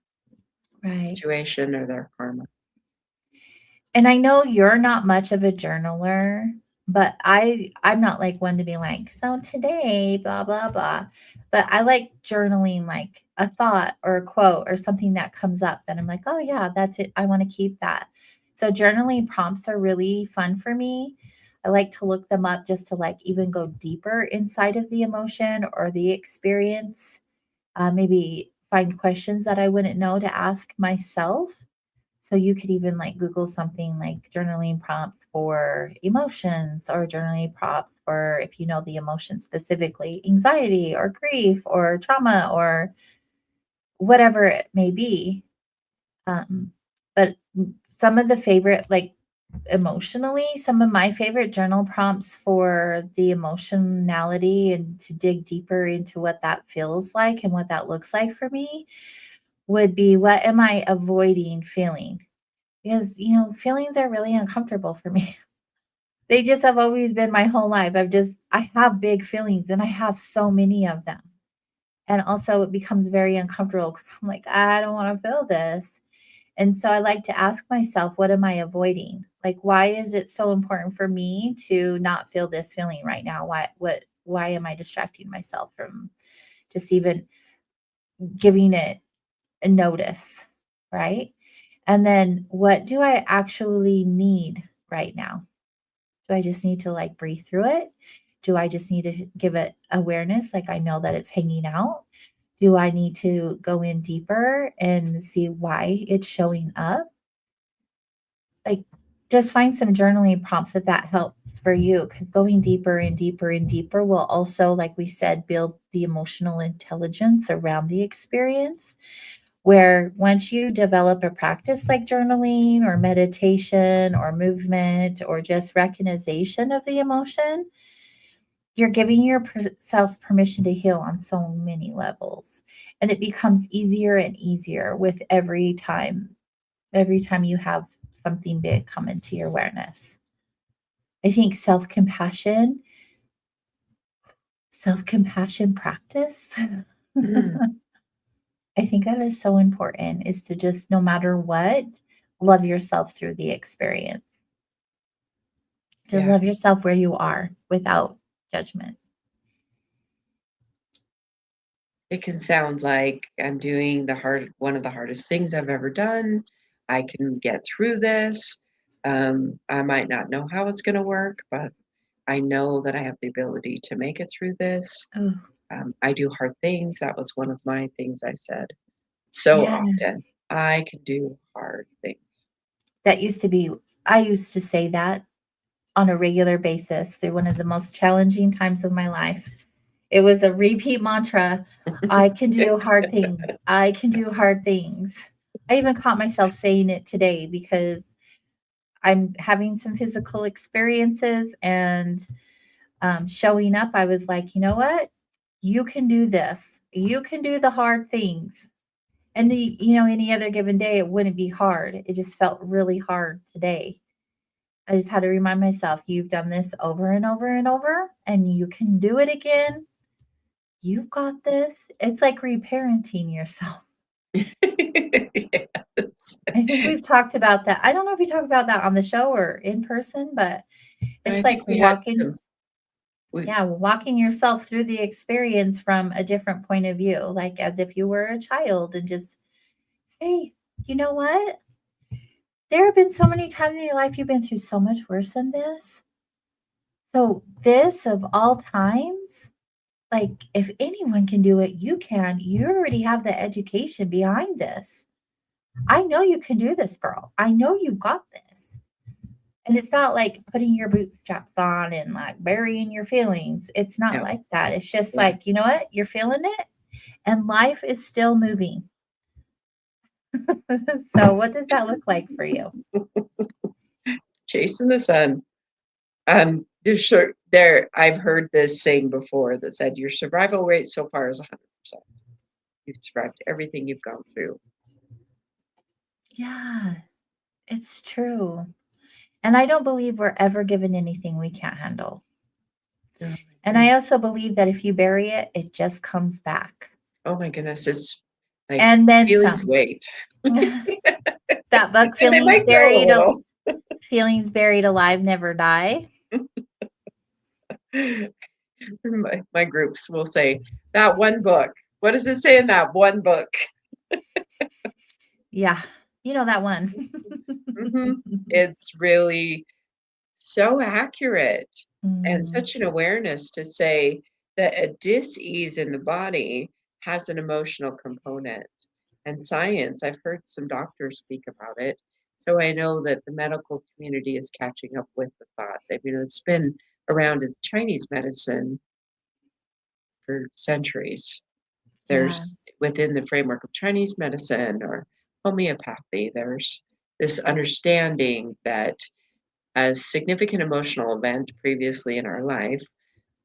[SPEAKER 1] Right.
[SPEAKER 2] situation or their karma.
[SPEAKER 1] And I know you're not much of a journaler, but I'm not like one to be like, so today, blah blah blah. But I like journaling like a thought or a quote or something that comes up that I'm like, oh yeah, that's it. I want to keep that. So journaling prompts are really fun for me. I like to look them up just to like even go deeper inside of the emotion or the experience. Maybe find questions that I wouldn't know to ask myself, so you could even like Google something like journaling prompts for emotions or journaling prompts for if you know the emotion specifically, anxiety or grief or trauma or whatever it may be. Um, but some of the favorite, like emotionally, some of my favorite journal prompts for the emotionality and to dig deeper into what that feels like and what that looks like for me would be, what am I avoiding feeling? Because, feelings are really uncomfortable for me. They just have always been my whole life. I have big feelings and I have so many of them. And also it becomes very uncomfortable because I'm like, I don't want to feel this. And so I like to ask myself, what am I avoiding? Like, why is it so important for me to not feel this feeling right now? Why am I distracting myself from just even giving it a notice? Right. And then what do I actually need right now? Do I just need to like breathe through it? Do I just need to give it awareness? Like I know that it's hanging out. Do I need to go in deeper and see why it's showing up? Like just find some journaling prompts that help for you, because going deeper and deeper and deeper will also, like we said, build the emotional intelligence around the experience. Where once you develop a practice like journaling or meditation or movement or just recognition of the emotion, you're giving yourself permission to heal on so many levels. And it becomes easier and easier with every time you have something big come into your awareness. I think self-compassion practice.
[SPEAKER 2] Mm,
[SPEAKER 1] I think that is so important, is to just, no matter what, love yourself through the experience. Just
[SPEAKER 2] yeah,
[SPEAKER 1] love yourself where you are without judgment.
[SPEAKER 2] it can sound like I'm doing one of the hardest things I've ever done. I can get through this. I might not know how it's going to work, but I know that I have the ability to make it through this.
[SPEAKER 1] Oh,
[SPEAKER 2] I do hard things. That was one of my things I said so
[SPEAKER 1] yeah.
[SPEAKER 2] often. I can do hard things.
[SPEAKER 1] That used to be, I used to say that on a regular basis through one of the most challenging times of my life. It was a repeat mantra. I can do hard things. I can do hard things. I even caught myself saying it today because I'm having some physical experiences and showing up. I was like, you know what? You can do this. You can do the hard things. And any other given day, it wouldn't be hard. It just felt really hard today. I just had to remind myself, you've done this over and over and over, and you can do it again. You've got this. It's like reparenting yourself.
[SPEAKER 2] Yes.
[SPEAKER 1] I think we've talked about that. I don't know if we talked about that on the show or in person, but
[SPEAKER 2] I
[SPEAKER 1] it's
[SPEAKER 2] think
[SPEAKER 1] like
[SPEAKER 2] we had
[SPEAKER 1] walking,
[SPEAKER 2] we
[SPEAKER 1] yeah, walking yourself through the experience from a different point of view, like as if you were a child and just, hey, you know what? There have been so many times in your life you've been through so much worse than this. So, this of all times, like, if anyone can do it, you can. You already have the education behind this. I know you can do this, girl. I know you got this. And it's not like putting your bootstraps on and like burying your feelings. It's not
[SPEAKER 2] no,
[SPEAKER 1] like that. It's just
[SPEAKER 2] yeah.
[SPEAKER 1] like, you know what? You're feeling it and life is still moving. So, what does that look like for you?
[SPEAKER 2] Chasing the sun. I've heard this saying before that said your survival rate so far is 100%. You've survived everything you've gone through.
[SPEAKER 1] Yeah, it's true. And I don't believe we're ever given anything we can't handle.
[SPEAKER 2] Oh my
[SPEAKER 1] And I
[SPEAKER 2] goodness.
[SPEAKER 1] also believe that if you bury it, it just comes back.
[SPEAKER 2] Oh my goodness, it's like
[SPEAKER 1] And then
[SPEAKER 2] feelings
[SPEAKER 1] some.
[SPEAKER 2] wait.
[SPEAKER 1] That book,
[SPEAKER 2] And they might grow a little.
[SPEAKER 1] Feelings Buried Alive Never Die.
[SPEAKER 2] My groups will say, that one book. What does it say in that one book?
[SPEAKER 1] Yeah, you know that one.
[SPEAKER 2] Mhm. It's really so accurate and
[SPEAKER 1] Mm,
[SPEAKER 2] such an awareness to say that a dis-ease in the body has an emotional component. And science, I've heard some doctors speak about it. So I know that the medical community is catching up with the thought that, it's been around as Chinese medicine for centuries.
[SPEAKER 1] yeah.
[SPEAKER 2] There's within the framework of Chinese medicine or homeopathy, there's this understanding that a significant emotional event previously in our life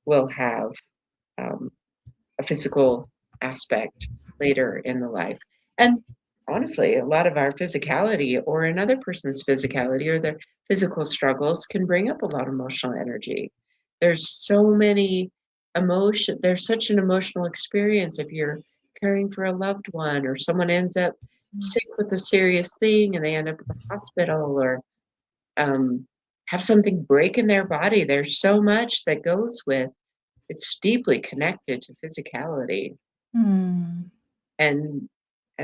[SPEAKER 2] will have um, a physical aspect later in the life. And honestly, a lot of our physicality or another person's physicality or their physical struggles can bring up a lot of emotional energy. There's so many there's such an emotional experience if you're caring for a loved one or someone ends up sick with a serious thing and they end up in the hospital or um, have something break in their body. There's so much that goes with it's deeply connected to physicality
[SPEAKER 1] Mm,
[SPEAKER 2] and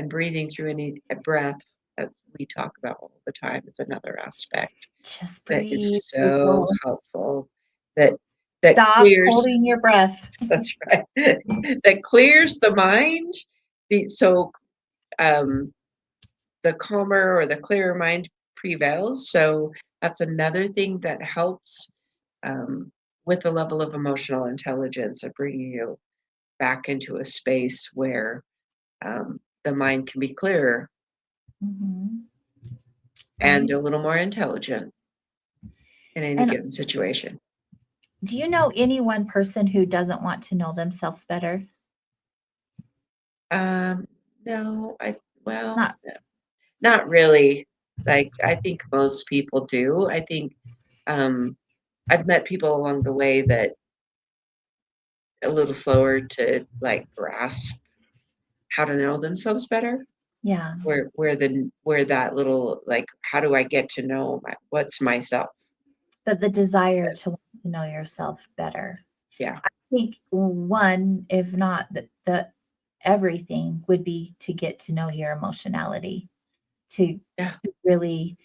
[SPEAKER 2] breathing through any a breath as we talk about all the time is another aspect
[SPEAKER 1] just
[SPEAKER 2] that
[SPEAKER 1] breathe,
[SPEAKER 2] is so
[SPEAKER 1] people.
[SPEAKER 2] helpful that that
[SPEAKER 1] Stop
[SPEAKER 2] clears
[SPEAKER 1] holding your breath.
[SPEAKER 2] that's right that clears the mind so um, the calmer or the clearer mind prevails. So that's another thing that helps with a level of emotional intelligence of bringing you back into a space where the mind can be clearer
[SPEAKER 1] Mhm.
[SPEAKER 2] and
[SPEAKER 1] Right?
[SPEAKER 2] a little more intelligent in any
[SPEAKER 1] And
[SPEAKER 2] given situation.
[SPEAKER 1] do you know any one person who doesn't want to know themselves better?
[SPEAKER 2] Um, no,
[SPEAKER 1] It's
[SPEAKER 2] well,
[SPEAKER 1] not.
[SPEAKER 2] not really. Like, I think most people do. I think um, I've met people along the way that a little slower to like grasp how to know themselves better.
[SPEAKER 1] Yeah,
[SPEAKER 2] Where that little like, how do I get to know what's myself?
[SPEAKER 1] but the desire to want to know yourself better.
[SPEAKER 2] Yeah,
[SPEAKER 1] I think one, if not the everything, would be to get to know your emotionality, to
[SPEAKER 2] yeah,
[SPEAKER 1] really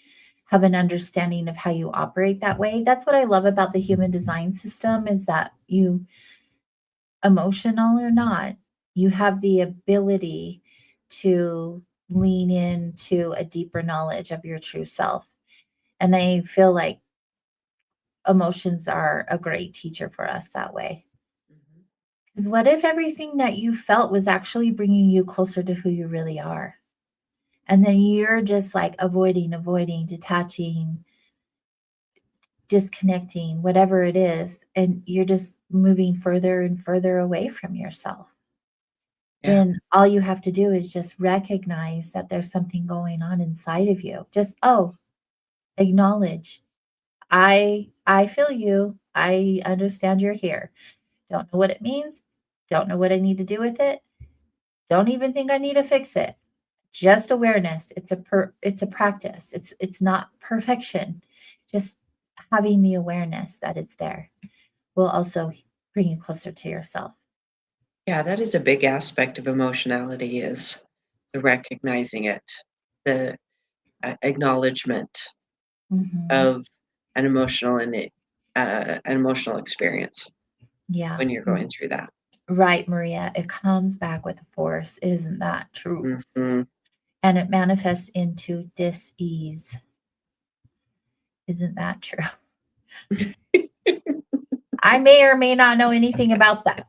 [SPEAKER 1] have an understanding of how you operate that way. That's what I love about the human design system is that you, emotional or not, you have the ability to lean into a deeper knowledge of your true self. And I feel like emotions are a great teacher for us that way.
[SPEAKER 2] mhm,
[SPEAKER 1] 'Cause what if everything that you felt was actually bringing you closer to who you really are? And then you're just like avoiding, detaching, disconnecting, whatever it is, and you're just moving further and further away from yourself.
[SPEAKER 2] yeah,
[SPEAKER 1] When all you have to do is just recognize that there's something going on inside of you. Just, oh, acknowledge. I feel you. I understand you're here. Don't know what it means. Don't know what I need to do with it. Don't even think I need to fix it. Just awareness. It's a practice. It's not perfection. Just having the awareness that it's there will also bring you closer to yourself.
[SPEAKER 2] yeah. That is a big aspect of emotionality is the recognizing it, the acknowledgement
[SPEAKER 1] Mhm.
[SPEAKER 2] of an emotional experience
[SPEAKER 1] Yeah.
[SPEAKER 2] when you're going through that.
[SPEAKER 1] Right, Maria. It comes back with force. Isn't that true?
[SPEAKER 2] Hmm.
[SPEAKER 1] And it manifests into dis-ease. Isn't that true? I may or may not know anything about that.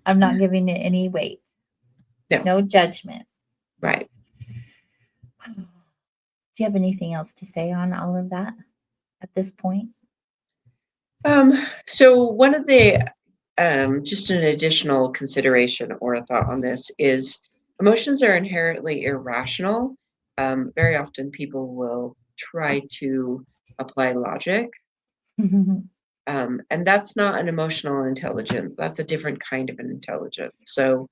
[SPEAKER 1] I'm not giving it any weight.
[SPEAKER 2] No,
[SPEAKER 1] No judgment.
[SPEAKER 2] right.
[SPEAKER 1] Do you have anything else to say on all of that at this point?
[SPEAKER 2] Um, so one of the just an additional consideration or a thought on this is emotions are inherently irrational. Very often people will try to apply logic, and that's not an emotional intelligence. That's a different kind of an intelligence. So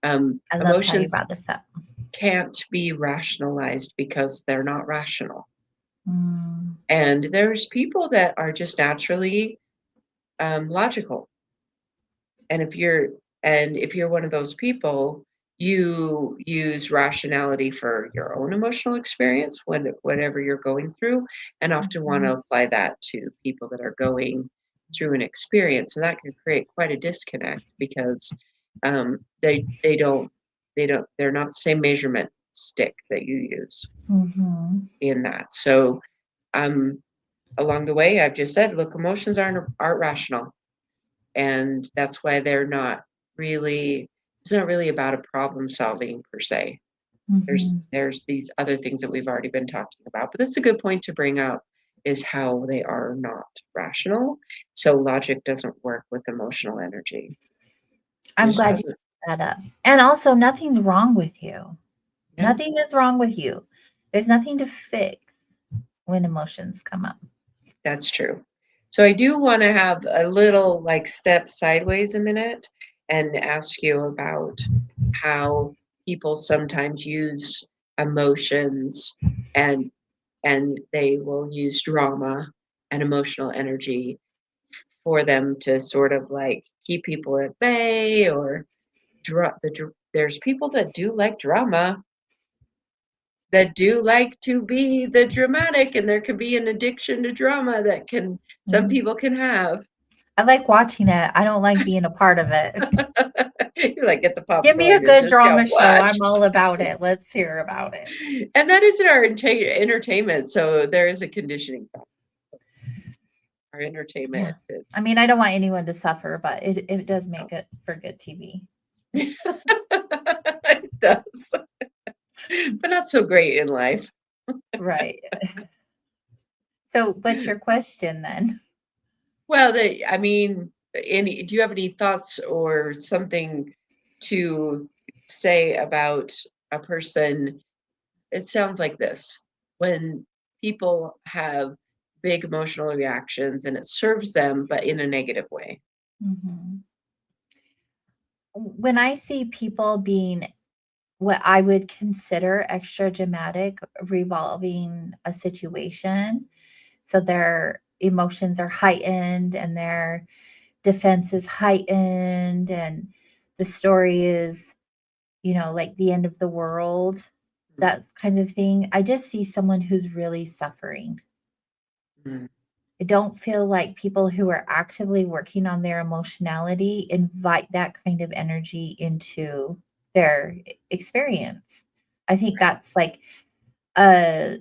[SPEAKER 1] I love how you
[SPEAKER 2] emotions
[SPEAKER 1] brought this up.
[SPEAKER 2] can't be rationalized because they're not rational.
[SPEAKER 1] Mm,
[SPEAKER 2] And there's people that are just naturally logical. And if you're one of those people, you use rationality for your own emotional experience whatever you're going through, and often want to
[SPEAKER 1] mhm,
[SPEAKER 2] apply that to people that are going through an experience, and that can create quite a disconnect because they're not the same measurement stick that you use
[SPEAKER 1] mhm,
[SPEAKER 2] in that. So um, along the way, I've just said, look, emotions aren't rational, and that's why it's not really about a problem solving per se.
[SPEAKER 1] mhm,
[SPEAKER 2] There's these other things that we've already been talking about, but that's a good point to bring up is how they are not rational. So logic doesn't work with emotional energy. It
[SPEAKER 1] I'm
[SPEAKER 2] just
[SPEAKER 1] glad you
[SPEAKER 2] doesn't.
[SPEAKER 1] brought that up. And also, nothing's wrong with you.
[SPEAKER 2] No,
[SPEAKER 1] Nothing is wrong with you. There's nothing to fix when emotions come up.
[SPEAKER 2] that's true. So I do want to have a little like step sideways a minute and ask you about how people sometimes use emotions and they will use drama and emotional energy for them to sort of like keep people at bay or there's people that do like drama, that do like to be the dramatic, and there could be an addiction to drama that can some
[SPEAKER 1] Mhm.
[SPEAKER 2] people can have.
[SPEAKER 1] I like watching it. I don't like being a part of it.
[SPEAKER 2] You're like, get the
[SPEAKER 1] Give me a
[SPEAKER 2] popcorn and
[SPEAKER 1] good
[SPEAKER 2] just go
[SPEAKER 1] drama show.
[SPEAKER 2] watch.
[SPEAKER 1] I'm all about it. Let's hear about it.
[SPEAKER 2] And that isn't our entertainment, so there is a conditioning factor. Our entertainment.
[SPEAKER 1] Yeah. I mean, I don't want anyone to suffer, but it does make it for good TV.
[SPEAKER 2] It does. But not so great in life.
[SPEAKER 1] Right. So, what's your question then?
[SPEAKER 2] Well, I mean, do you have any thoughts or something to say about a person? It sounds like this. When people have big emotional reactions and it serves them, but in a negative way.
[SPEAKER 1] Mhm. When I see people being what I would consider extra dramatic revolving a situation, so their emotions are heightened and their defense is heightened and the story is, like the end of the world, that kind of thing. I just see someone who's really suffering.
[SPEAKER 2] Mm,
[SPEAKER 1] I don't feel like people who are actively working on their emotionality invite that kind of energy into their experience. I think
[SPEAKER 2] right.
[SPEAKER 1] that's like a,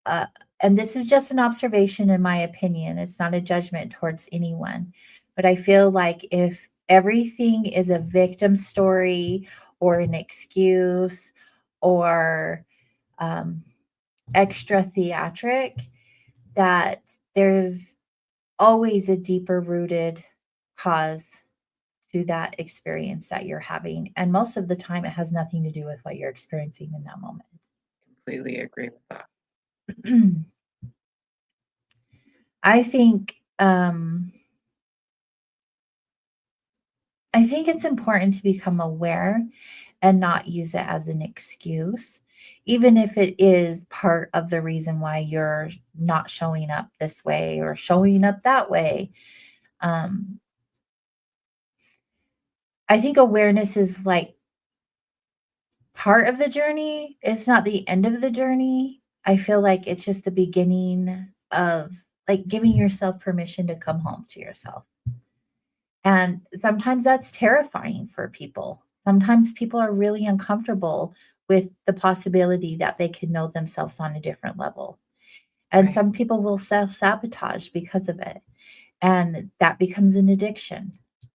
[SPEAKER 1] a and this is just an observation in my opinion. It's not a judgment towards anyone. But I feel like if everything is a victim story or an excuse or um, extra theatric, that there's always a deeper rooted cause to that experience that you're having. And most of the time, it has nothing to do with what you're experiencing in that moment.
[SPEAKER 2] Completely agree with that.
[SPEAKER 1] I think it's important to become aware and not use it as an excuse, even if it is part of the reason why you're not showing up this way or showing up that way. Um, I think awareness is like part of the journey. It's not the end of the journey. I feel like it's just the beginning of like giving yourself permission to come home to yourself. And sometimes that's terrifying for people. Sometimes people are really uncomfortable with the possibility that they could know themselves on a different level. And
[SPEAKER 2] Right.
[SPEAKER 1] some people will self sabotage because of it. And that becomes an addiction.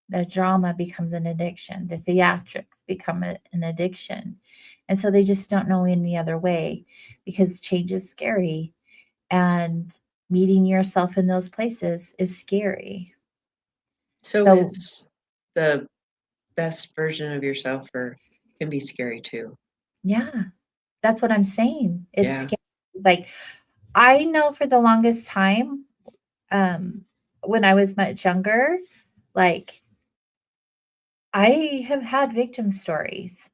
[SPEAKER 1] The drama becomes an addiction. The theatrics become an addiction. And so they just don't know any other way because change is scary. And meeting yourself in those places is scary.
[SPEAKER 2] So
[SPEAKER 1] So,
[SPEAKER 2] is the best version of yourself or can be scary too.
[SPEAKER 1] yeah, that's what I'm saying. It's
[SPEAKER 2] Yeah.
[SPEAKER 1] scary. Like, I know for the longest time, when I was much younger, like, I have had victim stories.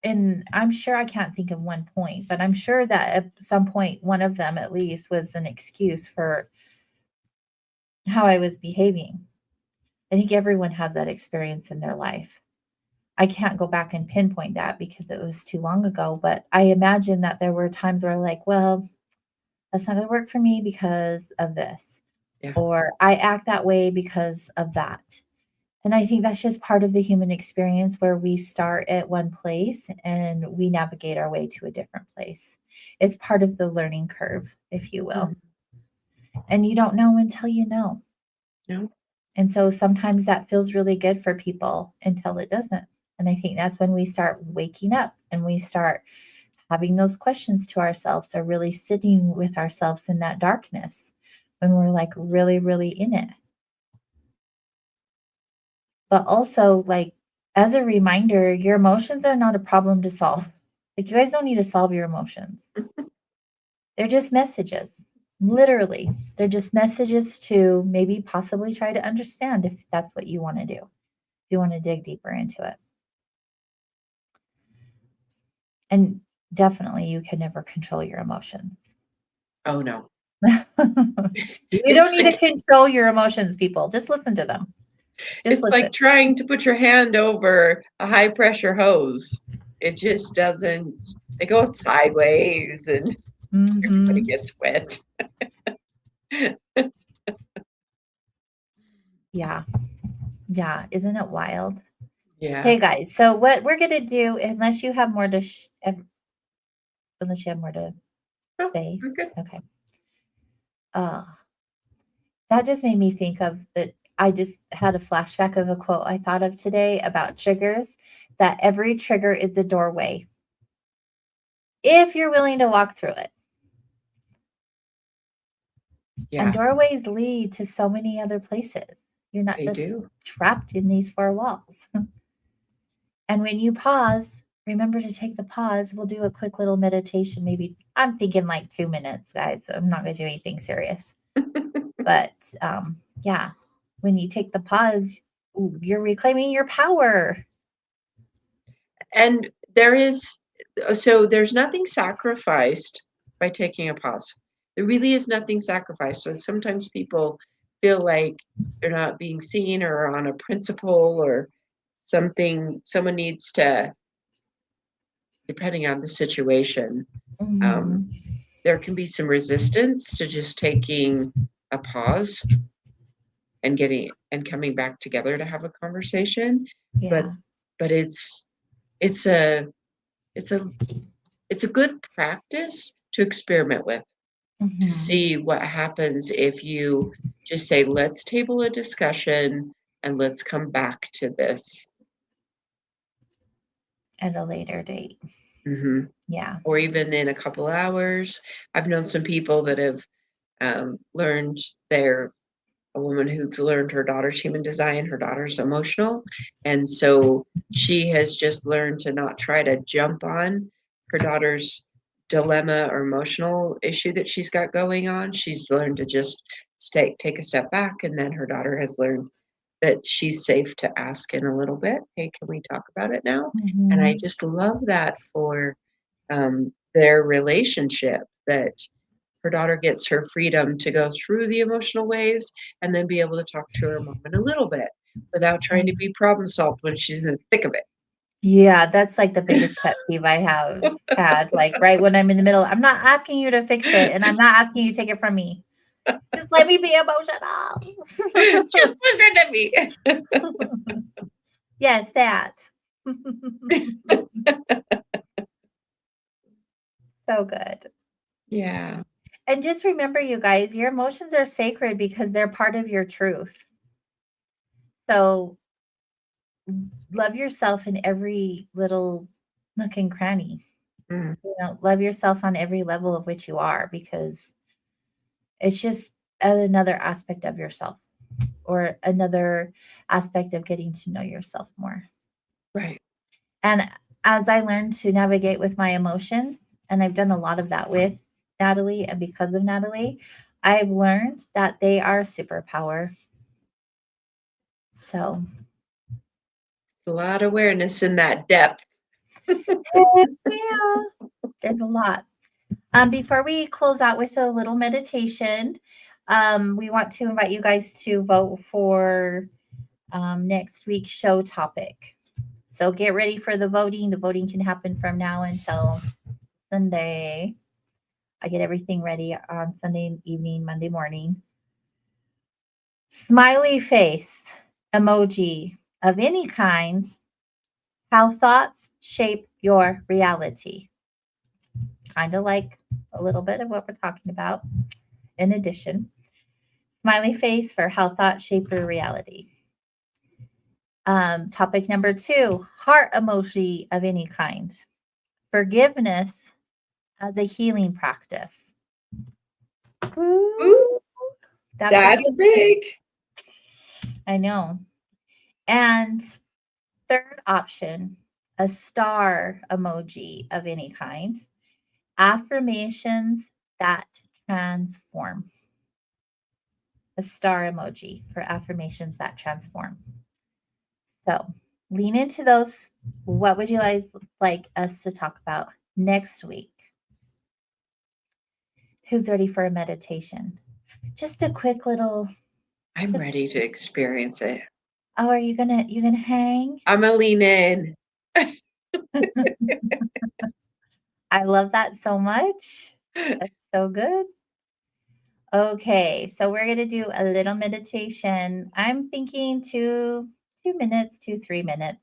[SPEAKER 1] And I'm sure I can't think of one point, but I'm sure that at some point, one of them at least was an excuse for how I was behaving. I think everyone has that experience in their life. I can't go back and pinpoint that because it was too long ago, but I imagine that there were times where, like, well, that's not going to work for me because of this,
[SPEAKER 2] Yeah.
[SPEAKER 1] or I act that way because of that. And I think that's just part of the human experience where we start at one place and we navigate our way to a different place. It's part of the learning curve, if you will.
[SPEAKER 2] Mhm.
[SPEAKER 1] And you don't know until you know.
[SPEAKER 2] No.
[SPEAKER 1] And so sometimes that feels really good for people until it doesn't. And I think that's when we start waking up and we start having those questions to ourselves or really sitting with ourselves in that darkness when we're like really, really in it. But also, like, as a reminder, your emotions are not a problem to solve. Like, you guys don't need to solve your emotions. They're just messages. Literally, they're just messages to maybe possibly try to understand if that's what you want to do. If you want to dig deeper into it. And definitely, you can never control your emotions.
[SPEAKER 2] Oh no.
[SPEAKER 1] You don't
[SPEAKER 2] It's
[SPEAKER 1] need to
[SPEAKER 2] like
[SPEAKER 1] control your emotions, people. Just listen to them. Just
[SPEAKER 2] it's
[SPEAKER 1] listen.
[SPEAKER 2] like trying to put your hand over a high pressure hose. It just doesn't it goes sideways and everybody
[SPEAKER 1] Mhm.
[SPEAKER 2] gets wet.
[SPEAKER 1] Yeah. Yeah. Isn't it wild?
[SPEAKER 2] Yeah.
[SPEAKER 1] Hey guys, so what we're gonna do, unless you have more to unless you have more to
[SPEAKER 2] Oh,
[SPEAKER 1] say,
[SPEAKER 2] we're good.
[SPEAKER 1] okay. Uh, that just made me think of that. I just had a flashback of a quote I thought of today about triggers. That every trigger is the doorway, if you're willing to walk through it. And
[SPEAKER 2] Yeah,
[SPEAKER 1] doorways lead to so many other places. You're not
[SPEAKER 2] they
[SPEAKER 1] just
[SPEAKER 2] do.
[SPEAKER 1] trapped in these four walls. And when you pause, remember to take the pause. We'll do a quick little meditation. Maybe I'm thinking like 2 minutes, guys. I'm not going to do anything serious. But yeah, when you take the pause, you're reclaiming your power.
[SPEAKER 2] And there's nothing sacrificed by taking a pause. There really is nothing sacrificed. So sometimes people feel like they're not being seen or on a principle or something. Someone needs to, depending on the situation,
[SPEAKER 1] Mhm.
[SPEAKER 2] there can be some resistance to just taking a pause and coming back together to have a conversation. But
[SPEAKER 1] Yeah.
[SPEAKER 2] but it's a it's a it's a good practice to experiment with, to
[SPEAKER 1] Mhm.
[SPEAKER 2] see what happens if you just say, let's table a discussion and let's come back to this.
[SPEAKER 1] At a later date.
[SPEAKER 2] Hmm.
[SPEAKER 1] Yeah.
[SPEAKER 2] Or even in a couple hours. I've known some people that have learned their a woman who's learned her daughter's human design, her daughter's emotional. And so she has just learned to not try to jump on her daughter's dilemma or emotional issue that she's got going on. She's learned to just take a step back. And then her daughter has learned that she's safe to ask in a little bit, hey, can we talk about it now? And I
[SPEAKER 1] Mhm.
[SPEAKER 2] just love that for their relationship, that her daughter gets her freedom to go through the emotional waves and then be able to talk to her mom in a little bit without trying to be problem solved when she's in the thick of it.
[SPEAKER 1] Yeah, that's like the biggest pet peeve I have had. Like right when I'm in the middle, I'm not asking you to fix it, and I'm not asking you to take it from me. Just let me be emotional.
[SPEAKER 2] Just listen to me.
[SPEAKER 1] Yes, that. So good.
[SPEAKER 2] Yeah.
[SPEAKER 1] And just remember, you guys, your emotions are sacred because they're part of your truth. So love yourself in every little nook and cranny.
[SPEAKER 2] Mm,
[SPEAKER 1] Love yourself on every level of which you are, because it's just another aspect of yourself, or another aspect of getting to know yourself more.
[SPEAKER 2] right.
[SPEAKER 1] And as I learned to navigate with my emotion, and I've done a lot of that with Natalie, and because of Natalie, I've learned that they are a superpower. So,
[SPEAKER 2] A lot of awareness in that depth.
[SPEAKER 1] yeah, there's a lot. Before we close out with a little meditation, we want to invite you guys to vote for next week's show topic. So get ready for the voting. The voting can happen from now until Sunday. I get everything ready on Sunday evening, Monday morning. Smiley face emoji of any kind. How thoughts shape your reality. Kind of like a little bit of what we're talking about. In addition, smiley face for how thoughts shape your reality. Topic number 2, heart emoji of any kind. Forgiveness as a healing practice.
[SPEAKER 2] Ooh,
[SPEAKER 1] Ooh, that
[SPEAKER 2] that's
[SPEAKER 1] forgiveness.
[SPEAKER 2] big.
[SPEAKER 1] I know. And third option, a star emoji of any kind. Affirmations that transform. A star emoji for affirmations that transform. So lean into those. What would you guys like us to talk about next week? Who's ready for a meditation? Just a quick little.
[SPEAKER 2] I'm ready to experience it.
[SPEAKER 1] Oh, are you gonna hang?
[SPEAKER 2] I'm gonna lean in.
[SPEAKER 1] I love that so much. That's so good. Okay, so we're going to do a little meditation. I'm thinking 2 minutes, 3 minutes.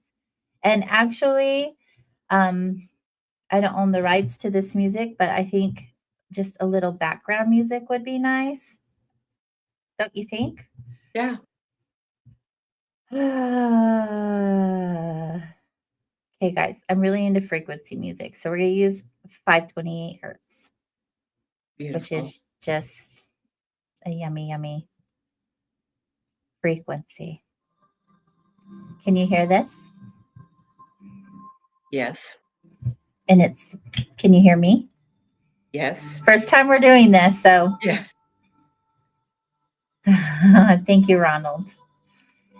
[SPEAKER 1] And actually, um, I don't own the rights to this music, but I think just a little background music would be nice. Don't you think?
[SPEAKER 2] Yeah.
[SPEAKER 1] Okay, guys, I'm really into frequency music. So we're going to use 528 hertz, which
[SPEAKER 2] Beautiful.
[SPEAKER 1] is just a yummy, yummy frequency. Can you hear this?
[SPEAKER 2] Yes.
[SPEAKER 1] And can you hear me?
[SPEAKER 2] Yes.
[SPEAKER 1] First time we're doing this. So
[SPEAKER 2] Yeah.
[SPEAKER 1] thank you, Ronald.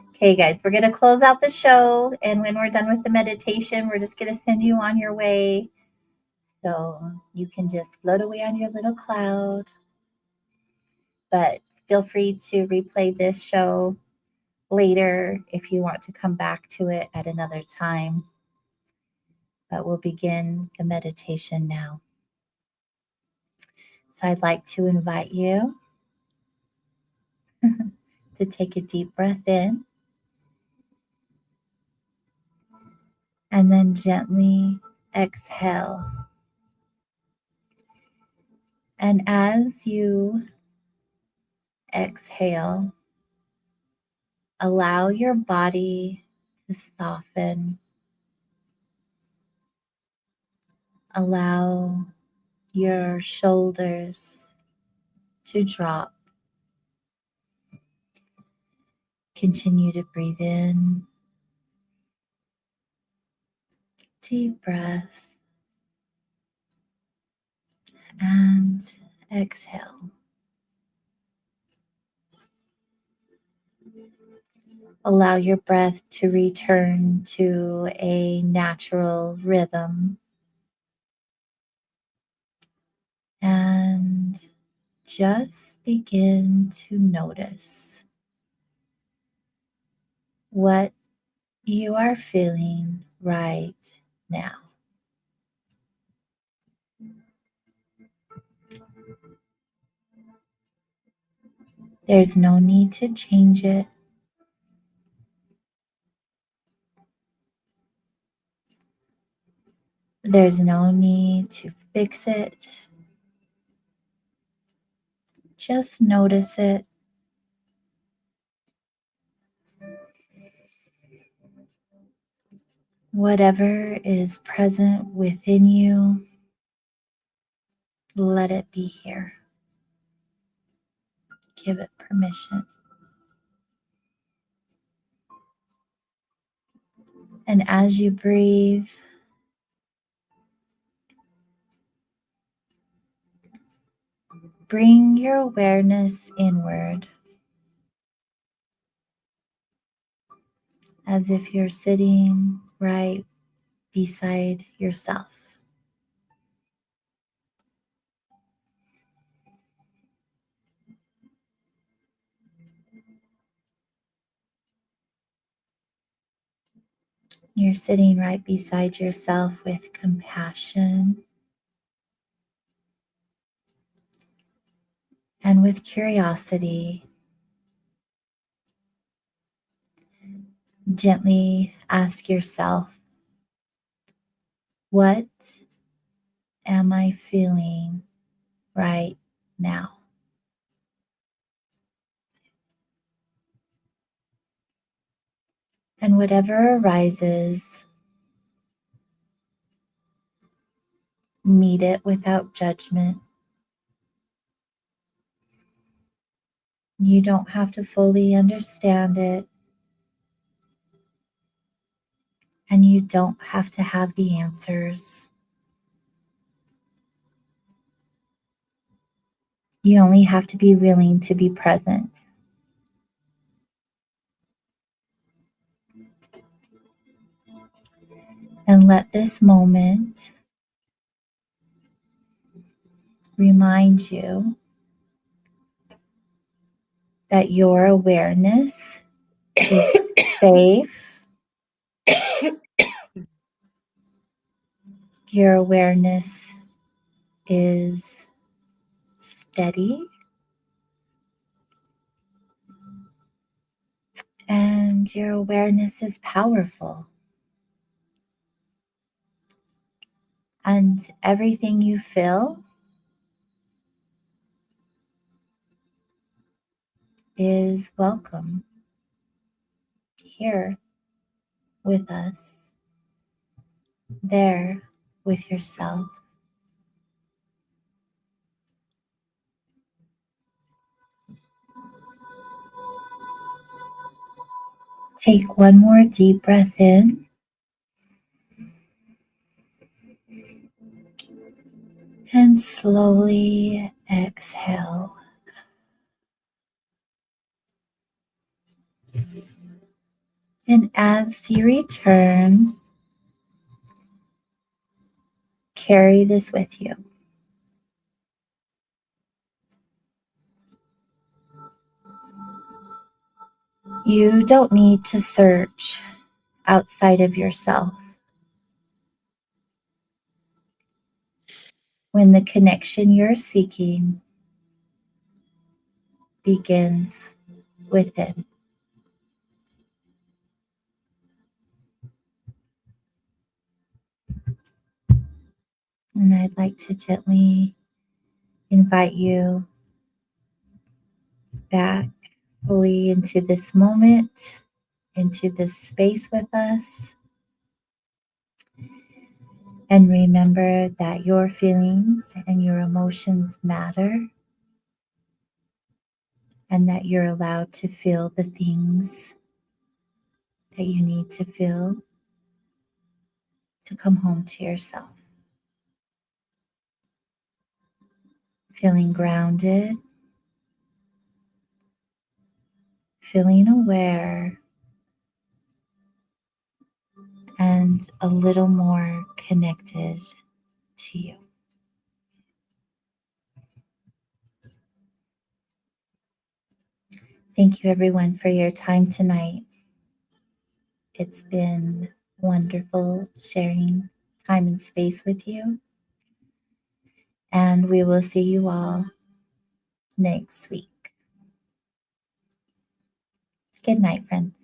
[SPEAKER 1] Okay, guys, we're going to close out the show. And when we're done with the meditation, we're just going to send you on your way. So you can just float away on your little cloud. But feel free to replay this show later if you want to come back to it at another time. But we'll begin the meditation now. So I'd like to invite you to take a deep breath in and then gently exhale. And as you exhale, allow your body to soften. Allow your shoulders to drop. Continue to breathe in. Deep breath. And exhale. Allow your breath to return to a natural rhythm. And just begin to notice what you are feeling right now. There's no need to change it. There's no need to fix it. Just notice it. Whatever is present within you, let it be here. Give it permission. And as you breathe, bring your awareness inward as if you're sitting right beside yourself. You're sitting right beside yourself with compassion and with curiosity. Gently ask yourself, what am I feeling right now? And whatever arises, meet it without judgment. You don't have to fully understand it, and you don't have to have the answers. You only have to be willing to be present. And let this moment remind you that your awareness is safe. Your awareness is steady. And your awareness is powerful. And everything you feel is welcome here with us, there with yourself. Take one more deep breath in and slowly exhale. And as you return, carry this with you. You don't need to search outside of yourself when the connection you're seeking begins within. And I'd like to gently invite you back fully into this moment, into this space with us. And remember that your feelings and your emotions matter, and that you're allowed to feel the things that you need to feel to come home to yourself. Feeling grounded, feeling aware, and a little more connected to you. Thank you, everyone, for your time tonight. It's been wonderful sharing time and space with you. And we will see you all next week. Good night, friends.